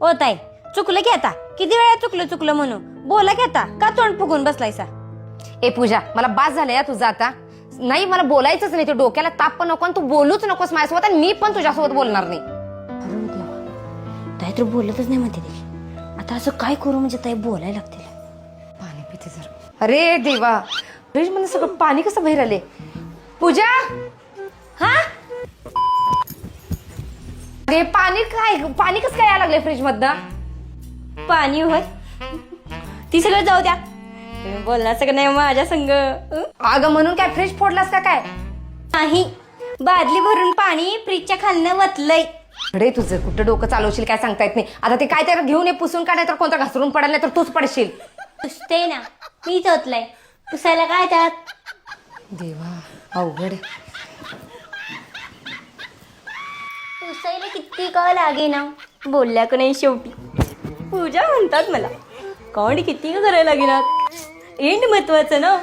ओ ताई, चुकलं की आता. किती वेळा चुकलं म्हणून बोला की आता. का तोंड फुगून बसलायसा? ए पूजा, मला बास झालं या तुझं आता. नाही, मला बोलायचंच नाही. ते डोक्याला ताप पण नको आणि तू बोलूच नकोस माझ्यासोबत आणि मी पण तुझ्यासोबत बोलणार नाही. अरे देवा, ताई तर बोलतच नाही म्हणते ती. आता असं काय करू म्हणजे ताई बोलायला लागतील. पाणी पिते जर. अरे देवा, फ्रीज मध्ये सगळं पाणी कसं बाहेर आले? पूजा, हा अरे पाणी कसं काय यायला लागले फ्रीज मधनं? पाणी होय, ती सगळं जाऊ द्या. तुम्ही बोलणार सगळं नाही माझ्या संग. अगं म्हणून काय फ्रीज फोडलास का काय? नाही, बादली भरून पाणी फ्रीजच्या खालनं वतलंय. अरे तुझं कुठं डोकं चालवशील काय सांगता येत नाही. आता ते काय तर घेऊन ये, पुसून काढ, तर कोणतं घसरून पडाल नाही तर तूच पडशील. पुसते ना, मीच ओतलंय. पुसायला काय त्यात? देवा, अवघड. पुसायला किती का लागे ना, बोलल्या का नाही शेवटी. पूजा म्हणतात मला, कॉड किती का करायला लागेनात. एंड महत्वाचं ना.